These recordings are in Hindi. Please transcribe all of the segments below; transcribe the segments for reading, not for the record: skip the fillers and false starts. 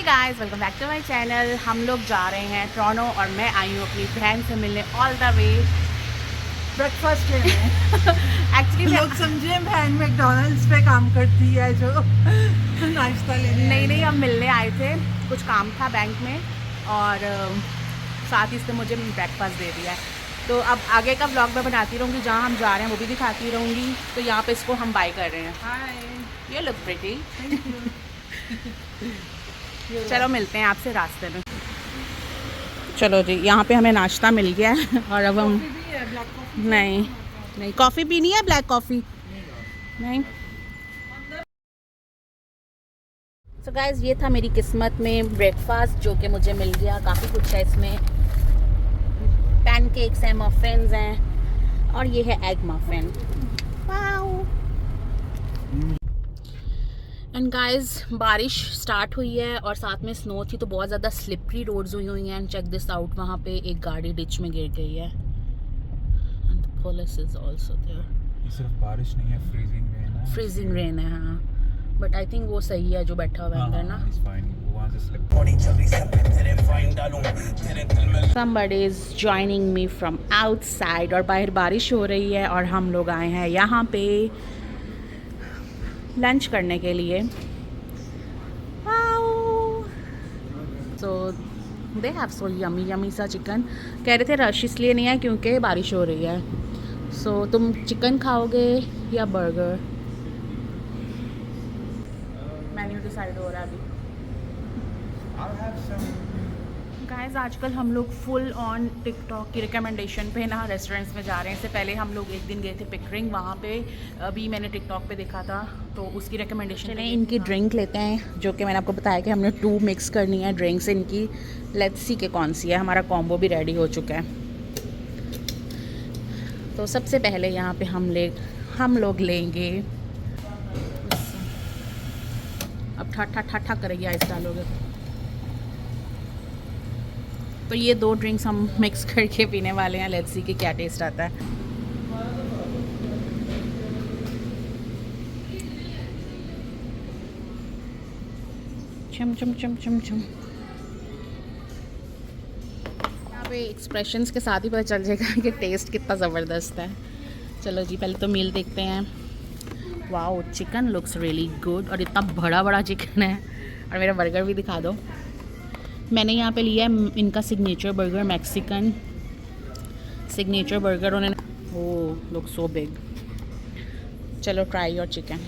Guys welcome back to my channel. हम लोग जा रहे हैं टोरंटो और मैं आई हूँ अपनी बहन से मिलने ऑल द वे ब्रेकफास्ट लेने। एक्चुअली लोग समझे बहन मैकडॉनल्ड्स पे काम करती है जो नाश्ता लेने नहीं आई नहीं, है। हम मिलने आए थे, कुछ काम था बैंक में और साथ ही इसने मुझे ब्रेकफास्ट दे दिया है। तो अब आगे का व्लॉग मैं बनाती रहूँगी, जहाँ हम जा रहे हैं वो भी दिखाती रहूँगी। तो यहाँ पे इसको हम बाय कर रहे हैं। हाय, ये लुक प्रिटी। Thank you. चलो मिलते हैं आपसे रास्ते में। चलो जी, यहाँ पे हमें नाश्ता मिल गया है और अब हम कॉफी भी है, ब्लैक कॉफी। नहीं नहीं, कॉफ़ी पीनी है, ब्लैक कॉफ़ी नहीं। सो गाइस, ये था मेरी किस्मत में ब्रेकफास्ट जो कि मुझे मिल गया। काफ़ी कुछ है इसमें, पैनकेक्स हैं, मफिन्स हैं और ये है एग मफिन। एंड गाइस, बारिश स्टार्ट हुई है और साथ में स्नो थी, तो बहुत ज़्यादा स्लिपरी रोड्स हुई हैं। एंड चेक दिस आउट, वहाँ पे एक गाड़ी डिच में गिर गई है। And the police is also there. ये सिर्फ बारिश नहीं है, फ्रीजिंग रेन है। फ्रीजिंग रेन है, हाँ, बट आई थिंक वो सही है जो बैठा हुआ है अंदर ना। इट्स फाइन, वहां से slip. Somebody is joining me from outside और बाहर बारिश हो रही है और हम लोग आए हैं यहाँ पे लंच करने के लिए। So they have so yummy yummy सा चिकन। कह रहे थे रश इसलिए नहीं है क्योंकि बारिश हो रही है। सो तुम चिकन खाओगे या बर्गर? मेन्यू डिसाइड हो रहा है अभी। गाइस, आजकल हम लोग फुल ऑन टिकटॉक की रिकमेंडेशन पे ना रेस्टोरेंट्स में जा रहे हैं। इससे पहले हम लोग एक दिन गए थे पिकरिंग, वहाँ पे अभी मैंने टिकटॉक पे देखा था तो उसकी रिकमेंडेशन। चलिए इनकी ड्रिंक लेते हैं, जो कि मैंने आपको बताया कि हमने 2 मिक्स करनी है ड्रिंक्स इनकी। लेट्स सी के कौन सी है। हमारा कॉम्बो भी रेडी हो चुका है। तो सबसे पहले यहाँ पे हम लोग लेंगे। अब ठा ठा ठा ठा करेगी आइस डालोगे तो ये 2 ड्रिंक्स हम मिक्स करके पीने वाले हैं। लेट्स सी कि क्या टेस्ट आता है। चम चम चम चम चम। यहाँ पे एक्सप्रेशंस के साथ ही पता चल जाएगा कि टेस्ट कितना ज़बरदस्त है। चलो जी, पहले तो मील देखते हैं। Wow, chicken looks really good और इतना बड़ा बड़ा चिकन है। और मेरा बर्गर भी दिखा दो। मैंने यहाँ पे लिया है इनका signature burger, Mexican signature burger. उन्होंने ओह लुक सो बिग। चलो ट्राई योर चिकन।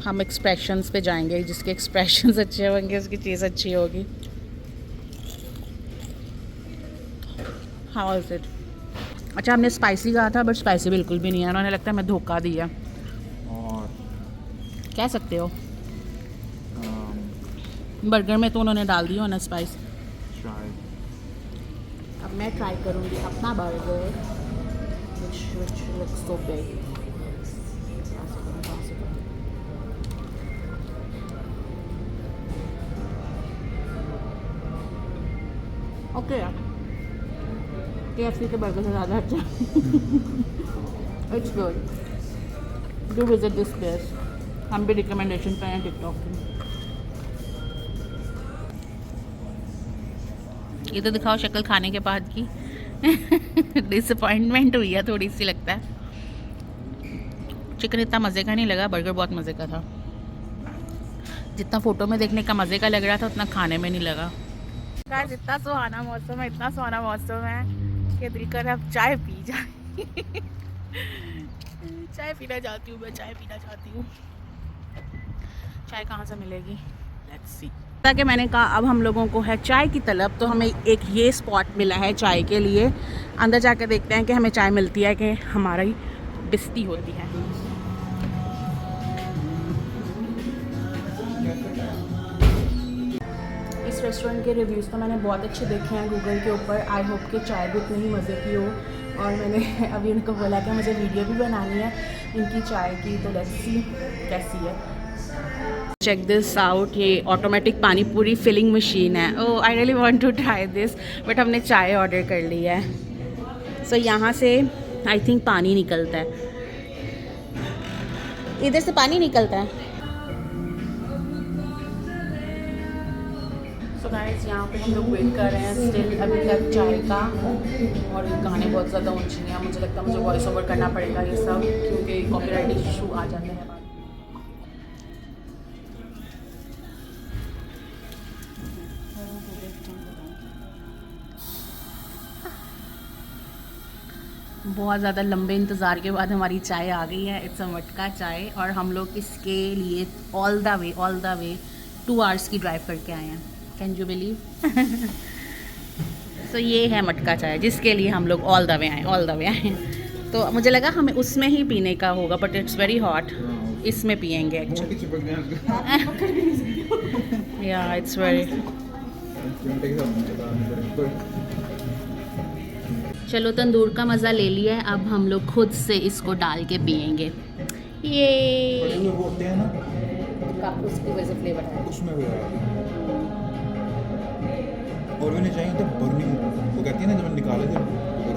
हम एक्सप्रेशंस पे जाएंगे, जिसके एक्सप्रेशंस अच्छे होंगे उसकी चीज़ अच्छी होगी। How is it? अच्छा, हमने स्पाइसी कहा था बट स्पाइसी बिल्कुल भी नहीं है। उन्होंने लगता है मैं धोखा दिया। और कह सकते हो, बर्गर में तो उन्होंने डाल दिया ना स्पाइस। शायद अब मैं ट्राई करूँगी अपना burger, which looks so big. Okay यार, KFC के बर्गर से ज़्यादा अच्छा। It's good, do visit this place. हम भी रिकमेंडेशन पे हैं टिकटॉक पे। ये तो दिखाओ शक्ल खाने के बाद की। डिसअपॉइंटमेंट हुई है थोड़ी सी, लगता है। चिकन इतना मज़े का नहीं लगा, बर्गर बहुत मज़े का था। जितना फ़ोटो में देखने का मज़े का लग रहा था उतना खाने में नहीं लगा। गाइस, इतना सुहाना मौसम है, इतना सुहाना मौसम है कि दिल कर अब चाय पी जाए। चाय पीना चाहती हूँ, मैं चाय पीना चाहती हूँ। चाय कहाँ से मिलेगी? Let's see. जैसा कि मैंने कहा, अब हम लोगों को है चाय की तलब, तो हमें एक ये स्पॉट मिला है चाय के लिए। अंदर जाकर देखते हैं कि हमें चाय मिलती है कि हमारी बिस्ती होती है। इस रेस्टोरेंट के रिव्यूज़ तो मैंने बहुत अच्छे देखे हैं गूगल के ऊपर। आई होप कि चाय भी उतनी ही मज़े की हो। और मैंने अभी उनको बोला कि मुझे वीडियो भी बनानी है इनकी चाय की, तो लेट्स सी कैसी है। चेक दिस आउट, ये automatic pani puri filling machine है। Oh, I really want to try this, but हमने चाय ऑर्डर कर ली है। सो यहाँ से आई थिंक पानी निकलता है। इधर से पानी निकलता है। सो गाइस यहाँ पे हम लोग वेट कर रहे हैं स्टिल अभी तक चाय का, और गाने बहुत ज़्यादा ऊंची हैं। मुझे लगता है मुझे वॉइस ओवर करना पड़ेगा ये सब, क्योंकि कॉपीराइट इशू आ जाते हैं। बहुत ज़्यादा लंबे इंतज़ार के बाद हमारी चाय आ गई है। इट्स अ मटका चाय, और हम लोग इसके लिए ऑल द वे 2 आवर्स की ड्राइव करके आए हैं। Can you believe? तो ये है मटका चाय जिसके लिए हम लोग ऑल द वे आए। तो मुझे लगा हमें उसमें ही पीने का होगा, बट इट्स वेरी हॉट, इसमें पियेंगे एक्चुअली। या इट्स वेरी। चलो तंदूर का मज़ा ले लिया है, अब हम लोग खुद से इसको डाल के पियेंगे। ये वो होते हैं ना, उसकी वजह से फ्लेवर है उसमें भी और भी नहीं चाहिए तो बर्निंग, वो कहती है ना जब निकाले थे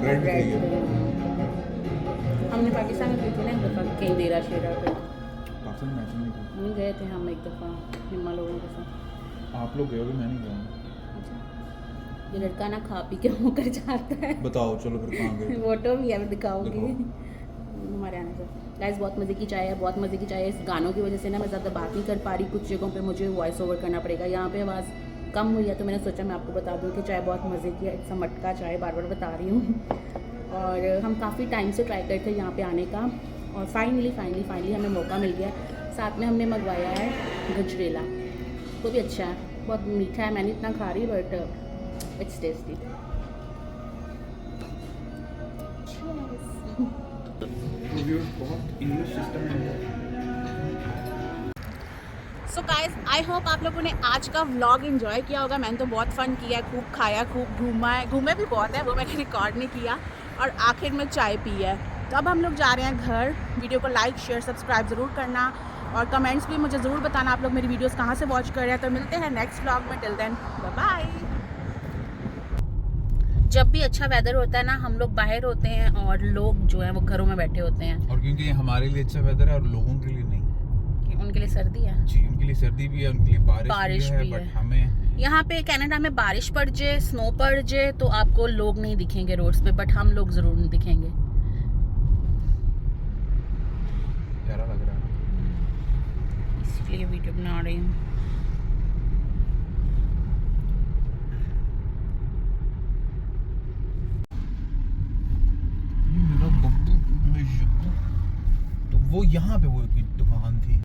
रेड दिखाई है। हमने पाकिस्तान में पी थी ना एक दफ़ा, कहीं देरा शेरा पे पाकिस्तान मैच नहीं किया। हम गए थे हम एक दफ़ा हिमा लोगों के साथ। आप लोग गए होगे, मैं नहीं गया। ये लड़का ना खा पी के मुकर जाता है। बताओ चलो फिर कहाँ गए? फोटो भी है, मैं दिखाऊंगी दिखाओ। हमारे आने से। गाइस बहुत मज़े की चाय है, बहुत मज़े की चाय है। इस गानों की वजह से ना मैं ज़्यादा बात नहीं कर पा रही, कुछ जगहों पे मुझे वॉइस ओवर करना पड़ेगा। यहाँ पे आवाज़ कम हुई है तो मैंने सोचा मैं आपको बता दूँ कि चाय बहुत मज़े की है। इट्स अ मटका चाय, बार बार बता रही हूँ। और हम काफ़ी टाइम से ट्राई करते हैं यहाँ पे आने का, और फाइनली हमें मौका मिल गया। साथ में हमने मंगवाया है गजरेला, वो भी अच्छा है, बहुत मीठा है। मैंने इतना खा रही बट इट्स टेस्टी। बहुत इंग्लिश सिस्टम है। सो गाइस आई होप आप लोगों ने आज का व्लॉग एंजॉय किया होगा। मैंने तो बहुत फ़न किया, खूब खाया, खूब घूमे भी बहुत है, वो मैंने रिकॉर्ड नहीं किया, और आखिर में चाय पी है। तो अब हम लोग जा रहे हैं घर। वीडियो को लाइक शेयर सब्सक्राइब ज़रूर करना, और कमेंट्स भी मुझे ज़रूर बताना आप लोग मेरी वीडियोस कहाँ से वॉच कर रहे हैं। तो मिलते हैं नेक्स्ट व्लॉग में, टिल देन बाय बाय। जब भी अच्छा वेदर होता है ना, हम लोग बाहर होते हैं और लोग जो हैं वो घरों में बैठे होते हैं। और क्योंकि हमारे लिए अच्छा वेदर है और लोगों के लिए नहीं, उनके लिए सर्दी है जी, उनके लिए सर्दी भी है, उनके लिए बारिश भी है। बट हमें यहाँ पे कनाडा में बारिश पड़ जाए, स्नो पड़ जाए, तो आपको लोग नहीं दिखेंगे रोड्स पे, बट हम लोग ज़रूर दिखेंगे। प्यारा लग रहा है, इसलिए वीडियो बना रही हूँ। मेरा बब्बू। तो वो यहाँ पे वो दुकान थी।